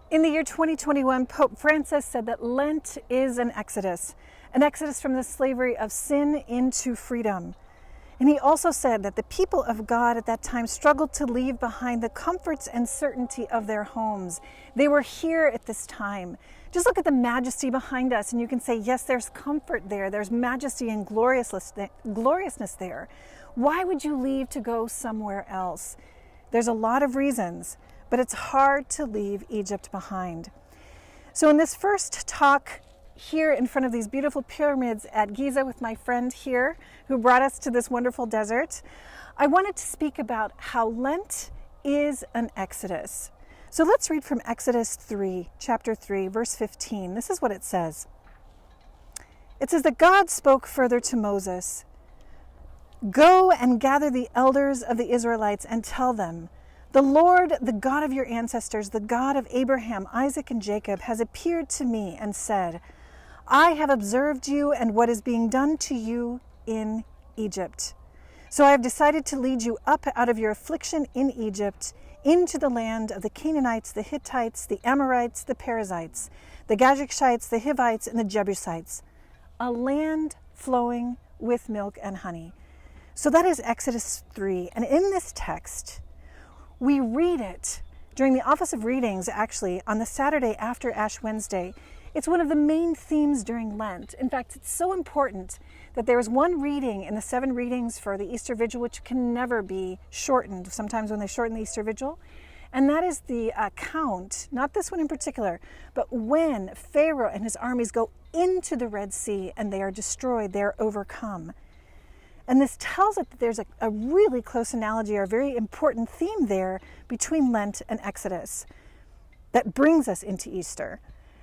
In the year 2021, Pope Francis said that Lent is an exodus from the slavery of sin into freedom. And he also said that the people of God at that time struggled to leave behind the comforts and certainty of their homes. They were here at this time. Just look at the majesty behind us and you can say, yes, there's comfort there. There's majesty and gloriousness there. Why would you leave to go somewhere else? There's a lot of reasons, but it's hard to leave Egypt behind. So in this first talk here in front of these beautiful pyramids at Giza with my friend here who brought us to this wonderful desert, I wanted to speak about how Lent is an exodus. So let's read from Exodus 3, chapter 3, verse 15. This is what it says. It says that God spoke further to Moses, "Go and gather the elders of the Israelites and tell them, the Lord, the God of your ancestors, the God of Abraham, Isaac, and Jacob, has appeared to me and said, I have observed you and what is being done to you in Egypt. So I have decided to lead you up out of your affliction in Egypt into the land of the Canaanites, the Hittites, the Amorites, the Perizzites, the Girgashites, the Hivites, and the Jebusites, a land flowing with milk and honey." So that is Exodus 3. And in this text, we read it during the Office of Readings, actually, on the Saturday after Ash Wednesday. It's one of the main themes during Lent. In fact, it's so important that there is one reading in the 7 readings for the Easter Vigil, which can never be shortened, sometimes when they shorten the Easter Vigil. And that is the account, not this one in particular, but when Pharaoh and his armies go into the Red Sea and they are destroyed, they are overcome. And this tells us that there's a really close analogy or a very important theme there between Lent and Exodus that brings us into Easter.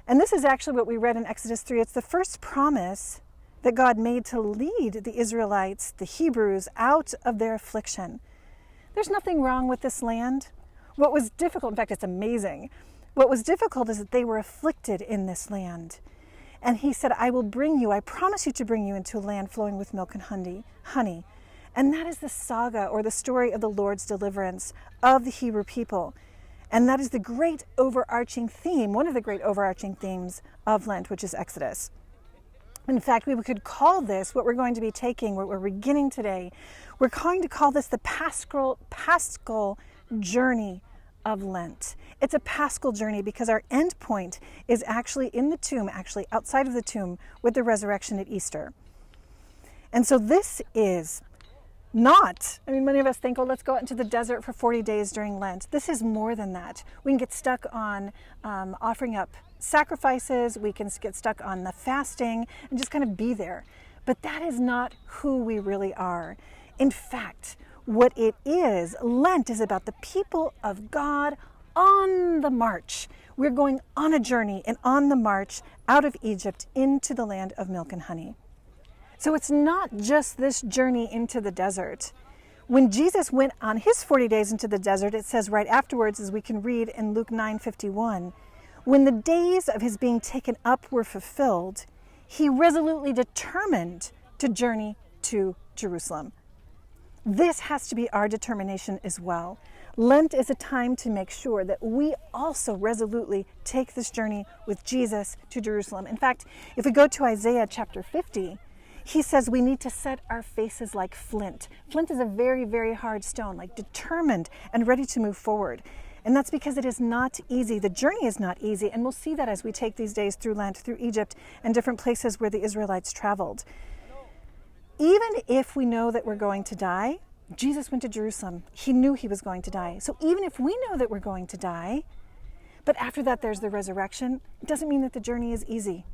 And this is actually what we read in Exodus 3. It's the first promise that God made to lead the Israelites, the Hebrews, out of their affliction. There's nothing wrong with this land. What was difficult, in fact, it's amazing. What was difficult is that they were afflicted in this land. And he said, I promise you to bring you into a land flowing with milk and honey. And that is the saga or the story of the Lord's deliverance of the Hebrew people. And that is the great overarching theme, one of the great overarching themes of Lent, which is Exodus. In fact, we could call this, what we're going to be taking, what we're beginning today, we're going to call this the Paschal journey of Lent. It's a Paschal journey because our end point is actually in the tomb, actually outside of the tomb with the resurrection at Easter. And so this is not, many of us think, oh, let's go out into the desert for 40 days during Lent. This is more than that. We can get stuck on offering up sacrifices. We can get stuck on the fasting and just kind of be there. But that is not who we really are. In fact, what it is, Lent is about the people of God on the march. We're going on a journey and on the march out of Egypt into the land of milk and honey. So it's not just this journey into the desert. When Jesus went on his 40 days into the desert, it says right afterwards, as we can read in Luke 9:51, when the days of his being taken up were fulfilled, he resolutely determined to journey to Jerusalem. This has to be our determination as well. Lent is a time to make sure that we also resolutely take this journey with Jesus to Jerusalem. In fact, if we go to Isaiah chapter 50, he says we need to set our faces like flint. Flint is a very, very hard stone, like determined and ready to move forward. And that's because it is not easy. The journey is not easy. And we'll see that as we take these days through Lent, through Egypt and different places where the Israelites traveled. Even if we know that we're going to die, Jesus went to Jerusalem. He knew he was going to die. So even if we know that we're going to die, but after that there's the resurrection, it doesn't mean that the journey is easy.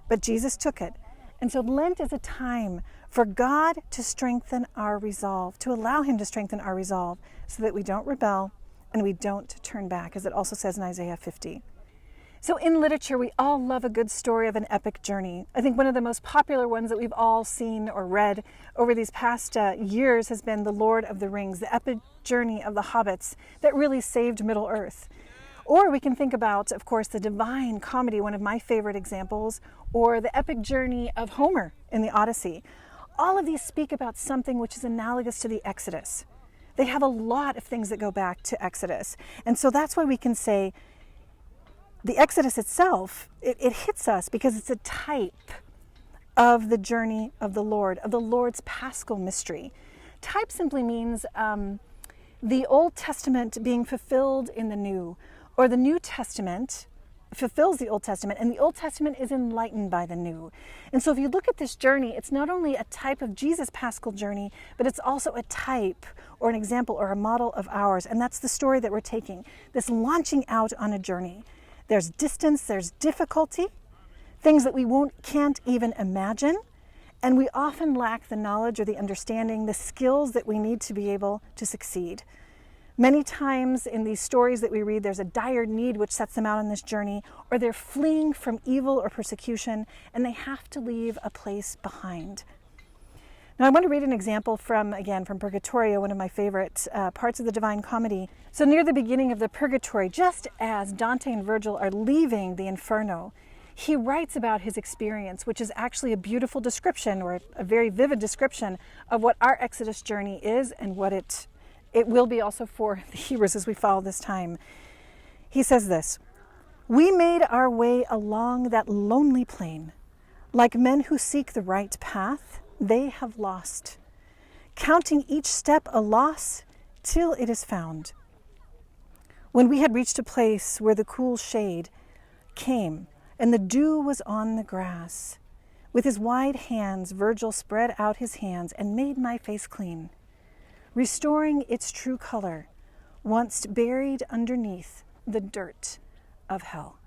But Jesus took it. And so Lent is a time for God to strengthen our resolve, to allow him to strengthen our resolve so that we don't rebel and we don't turn back, as it also says in Isaiah 50. So in literature, we all love a good story of an epic journey. I think one of the most popular ones that we've all seen or read over these past years has been The Lord of the Rings, the epic journey of the hobbits that really saved Middle-earth. Or we can think about, of course, the Divine Comedy, one of my favorite examples, or the epic journey of Homer in the Odyssey. All of these speak about something which is analogous to the Exodus. They have a lot of things that go back to Exodus. And so that's why we can say the Exodus itself, it hits us because it's a type of the journey of the Lord's Paschal mystery. Type simply means the Old Testament being fulfilled in the New, or the New Testament fulfills the Old Testament, and the Old Testament is enlightened by the New. And so if you look at this journey, it's not only a type of Jesus' Paschal journey, but it's also a type or an example or a model of ours. And that's the story that we're taking, this launching out on a journey. There's distance, there's difficulty, things that we can't even imagine, and we often lack the knowledge or the understanding, the skills that we need to be able to succeed. Many times in these stories that we read, there's a dire need which sets them out on this journey, or they're fleeing from evil or persecution, and they have to leave a place behind. Now I want to read an example from Purgatorio, one of my favorite parts of the Divine Comedy. So near the beginning of the Purgatory, just as Dante and Virgil are leaving the Inferno, he writes about his experience, which is actually a beautiful description, or a very vivid description of what our Exodus journey is and what it will be also for the Hebrews as we follow this time. He says this: "We made our way along that lonely plain. Like men who seek the right path, they have lost, counting each step a loss till it is found. When we had reached a place where the cool shade came and the dew was on the grass, with his wide hands Virgil spread out his hands and made my face clean, restoring its true color, once buried underneath the dirt of hell."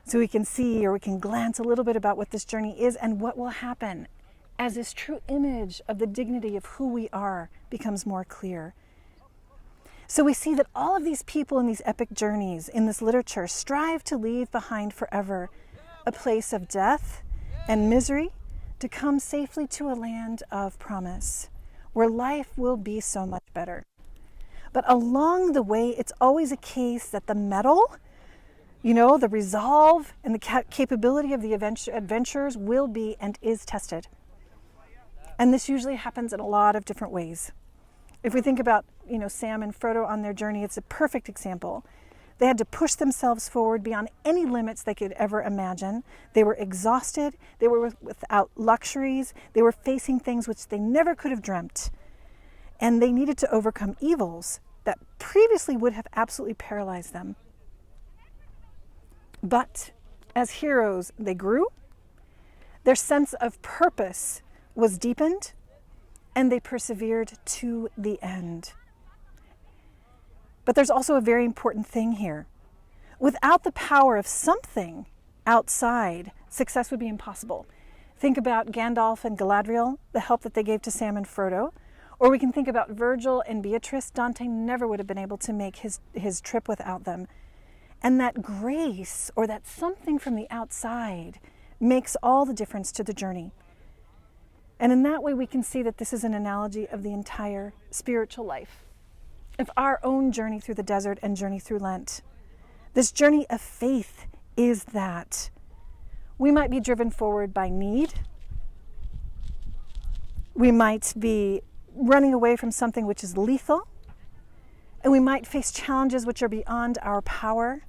So we can see, or we can glance a little bit about what this journey is and what will happen as this true image of the dignity of who we are becomes more clear. So we see that all of these people in these epic journeys in this literature strive to leave behind forever a place of death and misery to come safely to a land of promise, where life will be so much better. But along the way, it's always a case that the mettle, the resolve and the capability of the adventurers will be and is tested. And this usually happens in a lot of different ways. If we think about, Sam and Frodo on their journey, it's a perfect example. They had to push themselves forward beyond any limits they could ever imagine. They were exhausted. They were without luxuries. They were facing things which they never could have dreamt. And they needed to overcome evils that previously would have absolutely paralyzed them. But as heroes, they grew. Their sense of purpose was deepened, and they persevered to the end. But there's also a very important thing here. Without the power of something outside, success would be impossible. Think about Gandalf and Galadriel, the help that they gave to Sam and Frodo. Or we can think about Virgil and Beatrice. Dante never would have been able to make his trip without them. And that grace, or that something from the outside, makes all the difference to the journey. And in that way, we can see that this is an analogy of the entire spiritual life, of our own journey through the desert and journey through Lent. This journey of faith is that we might be driven forward by need. We might be running away from something which is lethal. And we might face challenges which are beyond our power.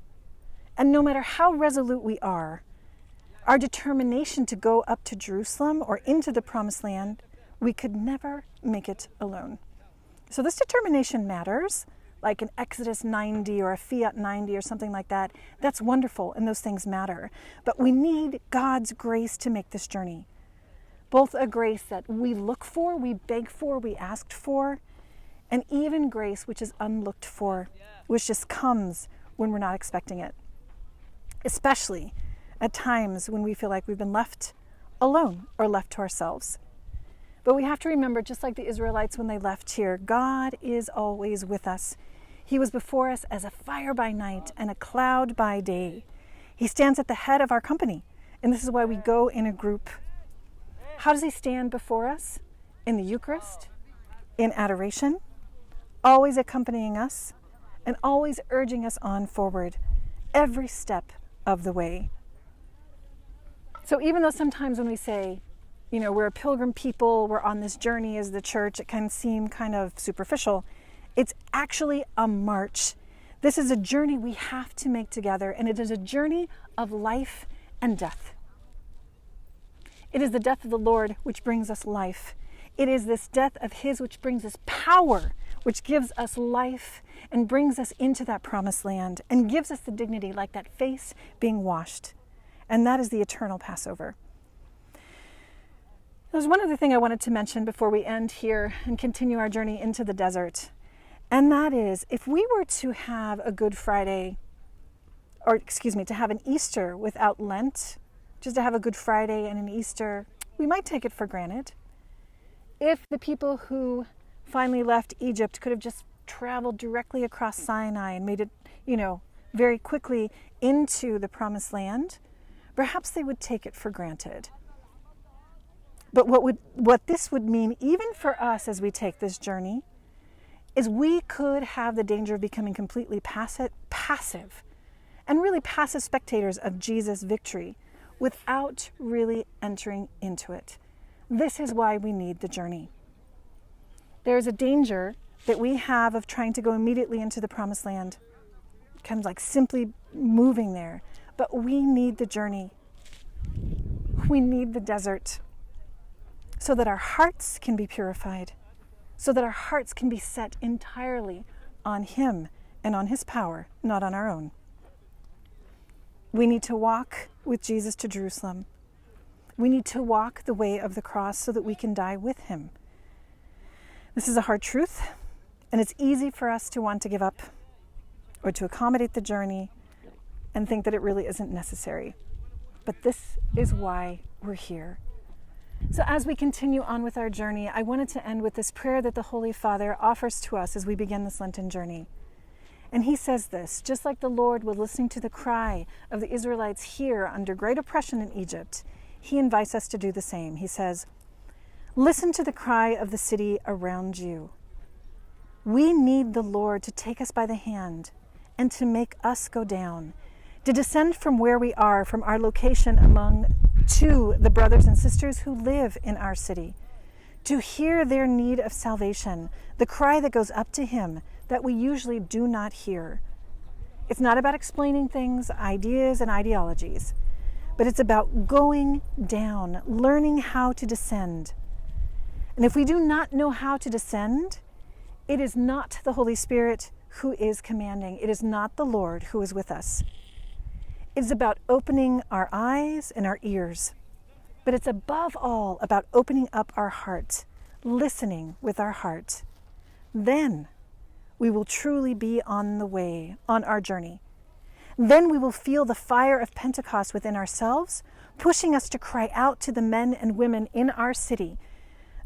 And no matter how resolute we are, our determination to go up to Jerusalem or into the Promised Land, we could never make it alone. So this determination matters, like an Exodus 90 or a Fiat 90 or something like that. That's wonderful, and those things matter. But we need God's grace to make this journey. Both a grace that we look for, we beg for, we asked for, and even grace which is unlooked for, which just comes when we're not expecting it. Especially at times when we feel like we've been left alone or left to ourselves. But we have to remember, just like the Israelites when they left here, God is always with us. He was before us as a fire by night and a cloud by day. He stands at the head of our company, and this is why we go in a group. How does he stand before us? In the Eucharist, in adoration, always accompanying us, and always urging us on forward, every step of the way. So even though sometimes when we say, we're a pilgrim people, we're on this journey as the church, it can seem kind of superficial. It's actually a march This is a journey we have to make together, and it is a journey of life and death. It is the death of the Lord which brings us life. It is this death of his which brings us power, which gives us life and brings us into that promised land and gives us the dignity like that face being washed. And that is the eternal Passover. There's one other thing I wanted to mention before we end here and continue our journey into the desert. And that is, if we were to have a Good Friday, to have an Easter without Lent, just to have a Good Friday and an Easter, we might take it for granted. If the people who finally left Egypt could have just traveled directly across Sinai and made it, very quickly into the promised land, perhaps they would take it for granted. But what this would mean, even for us as we take this journey, is we could have the danger of becoming completely passive and really passive spectators of Jesus' victory without really entering into it. This is why we need the journey. There's a danger that we have of trying to go immediately into the promised land, kind of like simply moving there. But we need the journey. We need the desert so that our hearts can be purified, so that our hearts can be set entirely on him and on his power, not on our own. We need to walk with Jesus to Jerusalem. We need to walk the way of the cross so that we can die with him. This is a hard truth, and it's easy for us to want to give up or to accommodate the journey and think that it really isn't necessary. But this is why we're here. So as we continue on with our journey, I wanted to end with this prayer that the Holy Father offers to us as we begin this Lenten journey. And he says this, just like the Lord was listening to the cry of the Israelites here under great oppression in Egypt, he invites us to do the same. He says, "Listen to the cry of the city around you. We need the Lord to take us by the hand and to make us go down, to descend from where we are, from our location to the brothers and sisters who live in our city, to hear their need of salvation, the cry that goes up to him that we usually do not hear. It's not about explaining things, ideas, and ideologies, but it's about going down, learning how to descend. And if we do not know how to descend, it is not the Holy Spirit who is commanding. It is not the Lord who is with us. It's about opening our eyes and our ears, but it's above all about opening up our heart, listening with our heart. Then we will truly be on the way, on our journey. Then we will feel the fire of Pentecost within ourselves, pushing us to cry out to the men and women in our city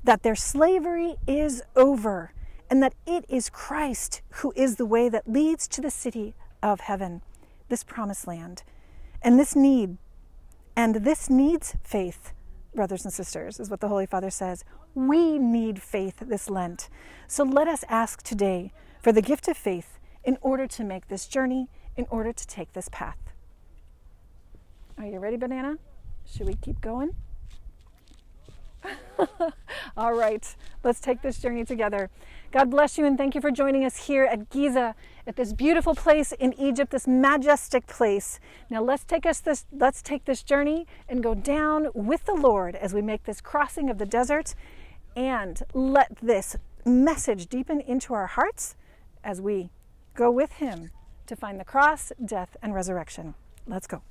that their slavery is over and that it is Christ who is the way that leads to the city of heaven, this promised land. And this needs faith, brothers and sisters, is what the Holy Father says. We need faith this Lent. So let us ask today for the gift of faith in order to make this journey, in order to take this path. Are you ready, Banana? Should we keep going? All right, let's take this journey together. God bless you and thank you for joining us here at Giza, at this beautiful place in Egypt, this majestic place. Now let's take this journey and go down with the Lord as we make this crossing of the desert, and let this message deepen into our hearts as we go with him to find the cross, death, and resurrection. Let's go.